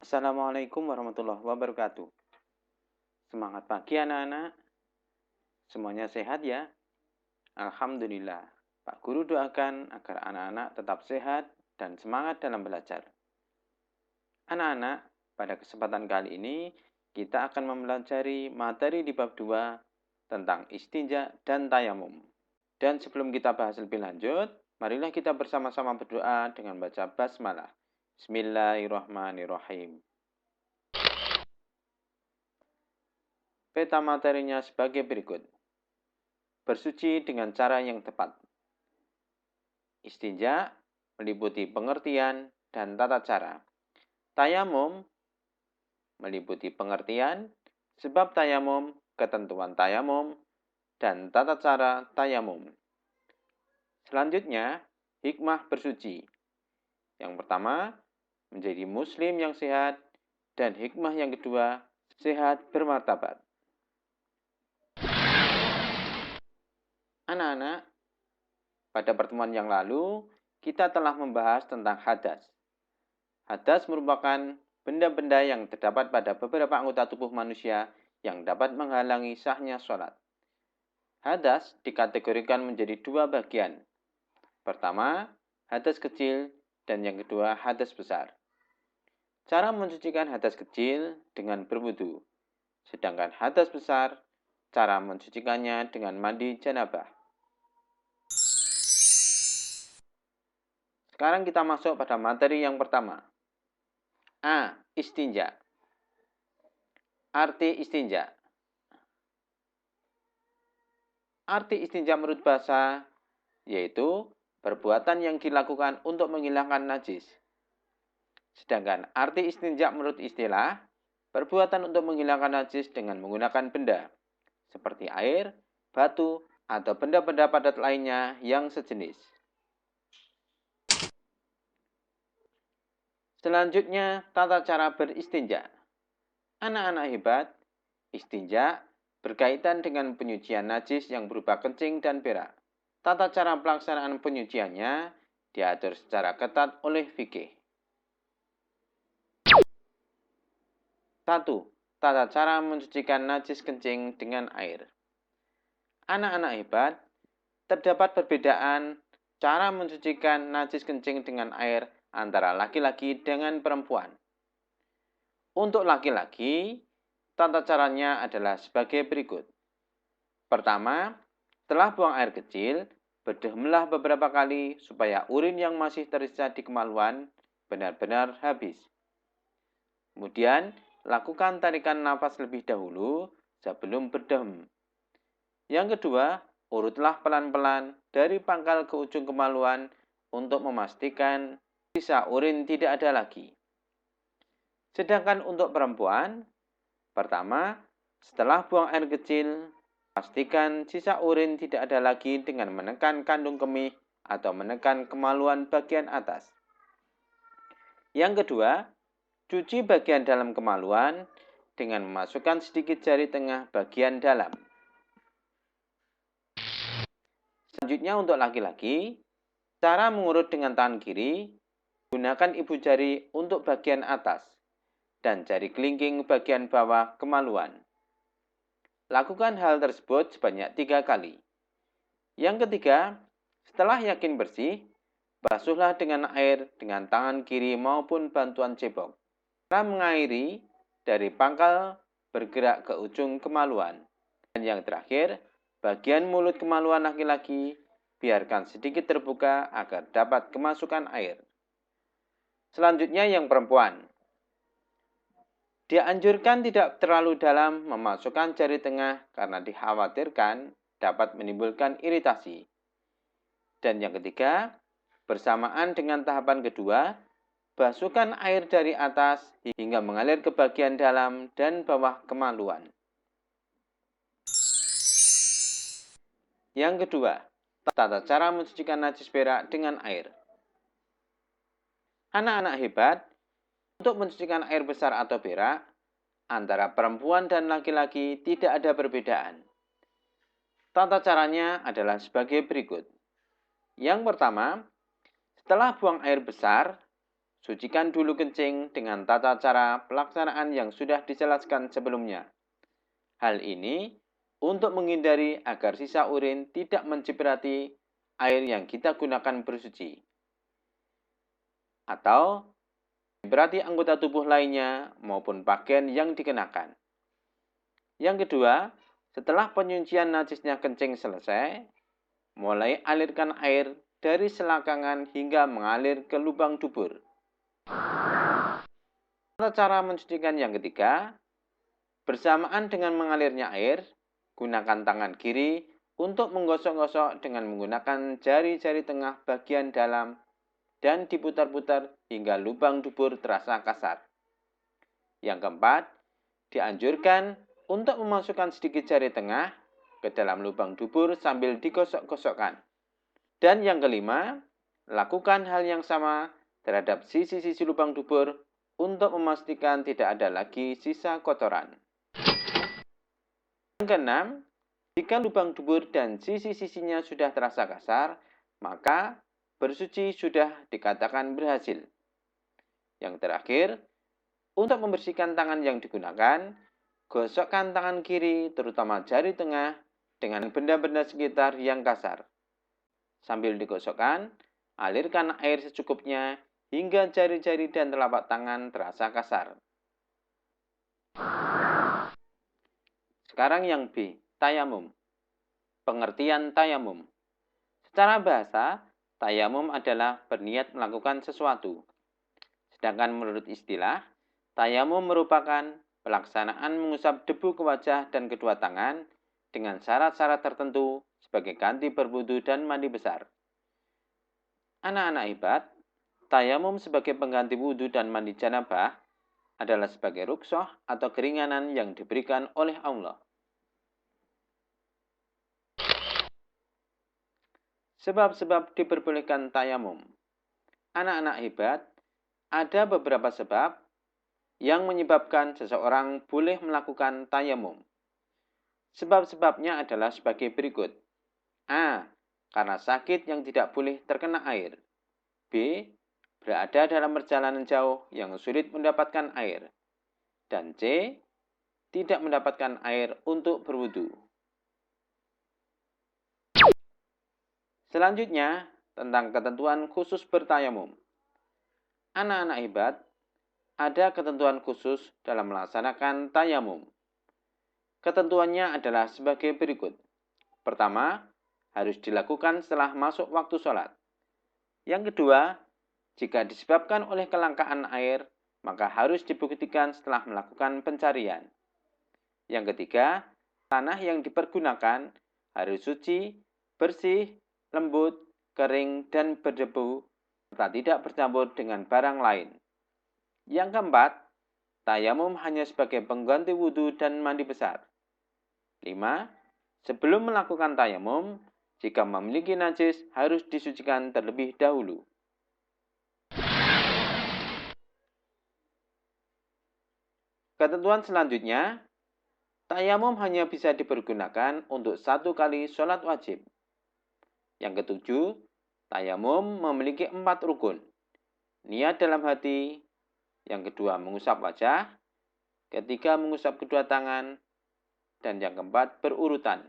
Assalamualaikum warahmatullahi wabarakatuh. Semangat pagi anak-anak. Semuanya sehat ya? Alhamdulillah. Pak Guru doakan agar anak-anak tetap sehat dan semangat dalam belajar. Anak-anak, pada kesempatan kali ini kita akan mempelajari materi di bab 2 tentang istinja dan tayamum. Dan sebelum kita bahas lebih lanjut, marilah kita bersama-sama berdoa dengan baca basmalah. Bismillahirrahmanirrahim. Peta materinya sebagai berikut. Bersuci dengan cara yang tepat. Istinja meliputi pengertian dan tata cara. Tayamum meliputi pengertian, sebab tayamum, ketentuan tayamum, dan tata cara tayamum. Selanjutnya, hikmah bersuci. Yang pertama, menjadi muslim yang sehat, dan hikmah yang kedua, sehat bermartabat. Anak-anak, pada pertemuan yang lalu, kita telah membahas tentang hadas. Hadas merupakan benda-benda yang terdapat pada beberapa anggota tubuh manusia yang dapat menghalangi sahnya sholat. Hadas dikategorikan menjadi dua bagian. Pertama, hadas kecil, dan yang kedua, hadas besar. Cara mensucikan hadas kecil dengan berwudu, sedangkan hadas besar, cara mensucikannya dengan mandi janabah. Sekarang kita masuk pada materi yang pertama. A. Istinja. Arti istinja. Arti istinja menurut bahasa yaitu perbuatan yang dilakukan untuk menghilangkan najis. Sedangkan arti istinja menurut istilah, perbuatan untuk menghilangkan najis dengan menggunakan benda, seperti air, batu, atau benda-benda padat lainnya yang sejenis. Selanjutnya, tata cara beristinja. Anak-anak hebat, istinja berkaitan dengan penyucian najis yang berupa kencing dan berak. Tata cara pelaksanaan penyuciannya diatur secara ketat oleh fikih. 1. Tata cara mensucikan najis kencing dengan air. Anak-anak hebat, terdapat perbedaan cara mensucikan najis kencing dengan air antara laki-laki dengan perempuan. Untuk laki-laki, tata caranya adalah sebagai berikut. Pertama, setelah buang air kecil, berdehemlah beberapa kali supaya urin yang masih tersisa di kemaluan benar-benar habis. Kemudian, lakukan tarikan nafas lebih dahulu sebelum berdehem. Yang kedua, urutlah pelan-pelan dari pangkal ke ujung kemaluan untuk memastikan sisa urin tidak ada lagi. Sedangkan untuk perempuan, pertama, setelah buang air kecil, pastikan sisa urin tidak ada lagi dengan menekan kandung kemih atau menekan kemaluan bagian atas. Yang kedua, cuci bagian dalam kemaluan dengan memasukkan sedikit jari tengah bagian dalam. Selanjutnya untuk laki-laki, cara mengurut dengan tangan kiri, gunakan ibu jari untuk bagian atas dan jari kelingking bagian bawah kemaluan. Lakukan hal tersebut sebanyak 3 kali. Yang ketiga, setelah yakin bersih, basuhlah dengan air dengan tangan kiri maupun bantuan cebok. Cara mengairi dari pangkal bergerak ke ujung kemaluan. Dan yang terakhir, bagian mulut kemaluan laki-laki biarkan sedikit terbuka agar dapat kemasukan air. Selanjutnya yang perempuan. Dianjurkan tidak terlalu dalam memasukkan jari tengah karena dikhawatirkan dapat menimbulkan iritasi. Dan yang ketiga, bersamaan dengan tahapan kedua, basuhkan air dari atas hingga mengalir ke bagian dalam dan bawah kemaluan. Yang kedua, tata cara mensucikan najis berak dengan air. Anak-anak hebat, untuk mensucikan air besar atau berak, antara perempuan dan laki-laki tidak ada perbedaan. Tata caranya adalah sebagai berikut. Yang pertama, setelah buang air besar, Sucikan dulu kencing dengan tata cara pelaksanaan yang sudah dijelaskan sebelumnya. Hal ini untuk menghindari agar sisa urin tidak menciprati air yang kita gunakan bersuci. Atau berarti anggota tubuh lainnya maupun pakaian yang dikenakan. Yang kedua, setelah penyucian najisnya kencing selesai, mulai alirkan air dari selangkangan hingga mengalir ke lubang dubur. Cara mencucikan yang ketiga, bersamaan dengan mengalirnya air, gunakan tangan kiri untuk menggosok-gosok dengan menggunakan jari-jari tengah bagian dalam dan diputar-putar hingga lubang dubur terasa kasar. Yang keempat, dianjurkan untuk memasukkan sedikit jari tengah ke dalam lubang dubur sambil digosok-gosokkan. Dan yang kelima, lakukan hal yang sama terhadap sisi-sisi lubang dubur untuk memastikan tidak ada lagi sisa kotoran. Yang keenam, jika lubang dubur dan sisi-sisinya sudah terasa kasar, maka bersuci sudah dikatakan berhasil. Yang terakhir, untuk membersihkan tangan yang digunakan, gosokkan tangan kiri, terutama jari tengah, dengan benda-benda sekitar yang kasar. Sambil digosokkan, alirkan air secukupnya hingga jari-jari dan telapak tangan terasa kasar. Sekarang yang B, tayamum. Pengertian tayamum. Secara bahasa, tayamum adalah berniat melakukan sesuatu. Sedangkan menurut istilah, tayamum merupakan pelaksanaan mengusap debu ke wajah dan kedua tangan dengan syarat-syarat tertentu sebagai ganti berwudu dan mandi besar. Anak-anak hebat, tayamum sebagai pengganti wudu dan mandi janabah adalah sebagai rukhsah atau keringanan yang diberikan oleh Allah. Sebab-sebab diperbolehkan tayamum. Anak-anak hebat, ada beberapa sebab yang menyebabkan seseorang boleh melakukan tayamum. Sebab-sebabnya adalah sebagai berikut. A. Karena sakit yang tidak boleh terkena air. B. Berada dalam perjalanan jauh yang sulit mendapatkan air. Dan C. Tidak mendapatkan air untuk berwudu. Selanjutnya, tentang ketentuan khusus bertayamum. Anak-anak hebat, ada ketentuan khusus dalam melaksanakan tayamum. Ketentuannya adalah sebagai berikut. Pertama, harus dilakukan setelah masuk waktu sholat. Yang kedua, jika disebabkan oleh kelangkaan air, maka harus dibuktikan setelah melakukan pencarian. Yang ketiga, tanah yang dipergunakan harus suci, bersih, lembut, kering, dan berdebu, serta tidak bercampur dengan barang lain. Yang keempat, tayamum hanya sebagai pengganti wudhu dan mandi besar. 5. Sebelum melakukan tayamum, jika memiliki najis harus disucikan terlebih dahulu. Ketentuan selanjutnya, tayamum hanya bisa dipergunakan untuk 1 kali sholat wajib. Yang ketujuh, tayamum memiliki 4 rukun. Niat dalam hati, yang kedua mengusap wajah, ketiga mengusap kedua tangan, dan yang keempat berurutan.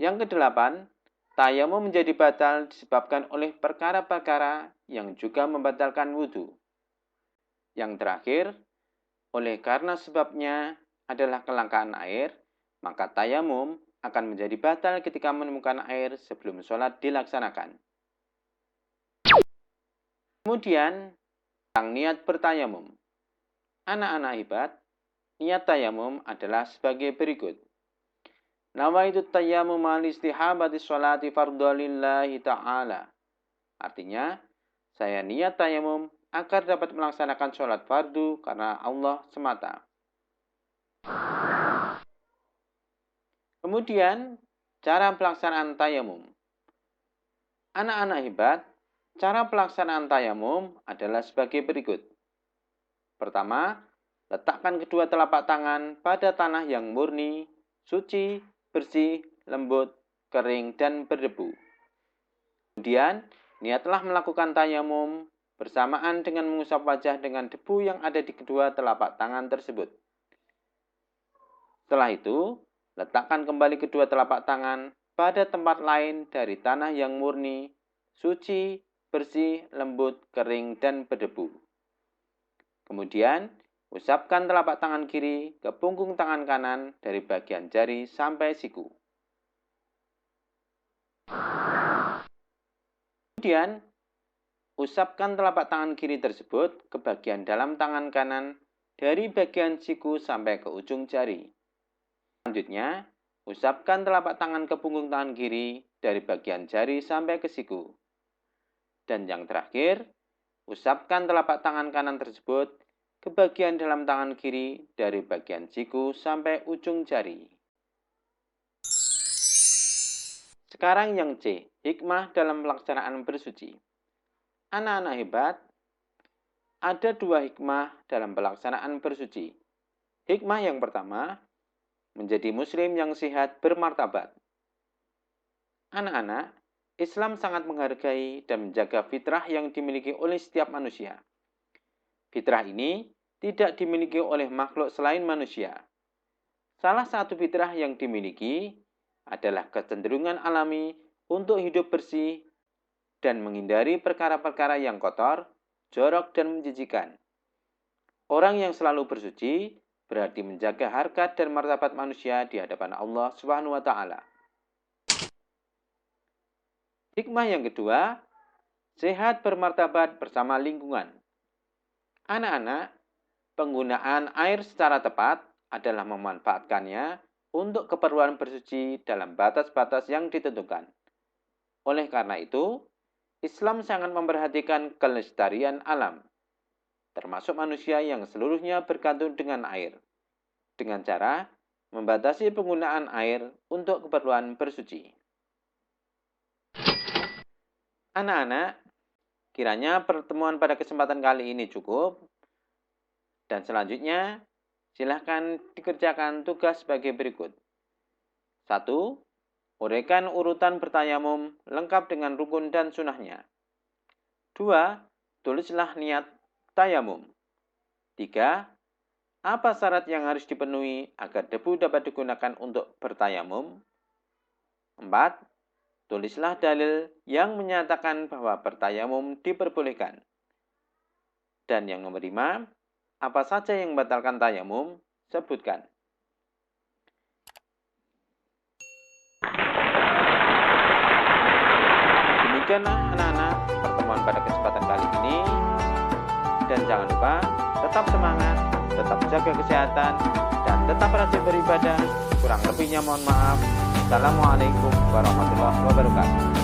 Yang kedelapan, tayamum menjadi batal disebabkan oleh perkara-perkara yang juga membatalkan wudhu. Yang terakhir, oleh karena sebabnya adalah kelangkaan air, maka tayamum akan menjadi batal ketika menemukan air sebelum sholat dilaksanakan. Kemudian, tentang niat bertayamum. Anak-anak hebat, niat tayamum adalah sebagai berikut. Nawaitu tayamum al-istihabati sholati fardhalillahi ta'ala. Artinya, saya niat tayamum agar dapat melaksanakan sholat fardu karena Allah semata. Kemudian, cara pelaksanaan tayamum. Anak-anak hebat, cara pelaksanaan tayamum adalah sebagai berikut. Pertama, letakkan kedua telapak tangan pada tanah yang murni, suci, bersih, lembut, kering, dan berdebu. Kemudian, niatlah melakukan tayamum bersamaan dengan mengusap wajah dengan debu yang ada di kedua telapak tangan tersebut. Setelah itu, letakkan kembali kedua telapak tangan pada tempat lain dari tanah yang murni, suci, bersih, lembut, kering, dan berdebu. Kemudian, usapkan telapak tangan kiri ke punggung tangan kanan dari bagian jari sampai siku. Kemudian, usapkan telapak tangan kiri tersebut ke bagian dalam tangan kanan dari bagian siku sampai ke ujung jari. Selanjutnya, usapkan telapak tangan ke punggung tangan kiri dari bagian jari sampai ke siku. Dan yang terakhir, usapkan telapak tangan kanan tersebut ke bagian dalam tangan kiri dari bagian siku sampai ujung jari. Sekarang yang C, hikmah dalam pelaksanaan bersuci. Anak-anak hebat, ada 2 hikmah dalam pelaksanaan bersuci. Hikmah yang pertama, menjadi muslim yang sehat bermartabat. Anak-anak, Islam sangat menghargai dan menjaga fitrah yang dimiliki oleh setiap manusia. Fitrah ini tidak dimiliki oleh makhluk selain manusia. Salah satu fitrah yang dimiliki adalah kecenderungan alami untuk hidup bersih dan menghindari perkara-perkara yang kotor, jorok, dan menjijikan. Orang yang selalu bersuci berarti menjaga harkat dan martabat manusia di hadapan Allah Subhanahu wa taala. Hikmah yang kedua, sehat bermartabat bersama lingkungan. Anak-anak, penggunaan air secara tepat adalah memanfaatkannya untuk keperluan bersuci dalam batas-batas yang ditentukan. Oleh karena itu, Islam sangat memperhatikan kelestarian alam, termasuk manusia yang seluruhnya bergantung dengan air, dengan cara membatasi penggunaan air untuk keperluan bersuci. Anak-anak, kiranya pertemuan pada kesempatan kali ini cukup, dan selanjutnya silahkan dikerjakan tugas sebagai berikut. 1. Uraikan urutan bertayamum lengkap dengan rukun dan sunahnya. 2. Tulislah niat tayamum. 3. Apa syarat yang harus dipenuhi agar debu dapat digunakan untuk bertayamum? 4. Tulislah dalil yang menyatakan bahwa bertayamum diperbolehkan. Dan yang nomor 5, apa saja yang membatalkan tayamum? Sebutkan. Demikianlah anak-anak pertemuan pada kesempatan kali ini. Dan jangan lupa tetap semangat, tetap jaga kesehatan, dan tetap rajin beribadah. Kurang lebihnya mohon maaf. Assalamualaikum warahmatullahi wabarakatuh.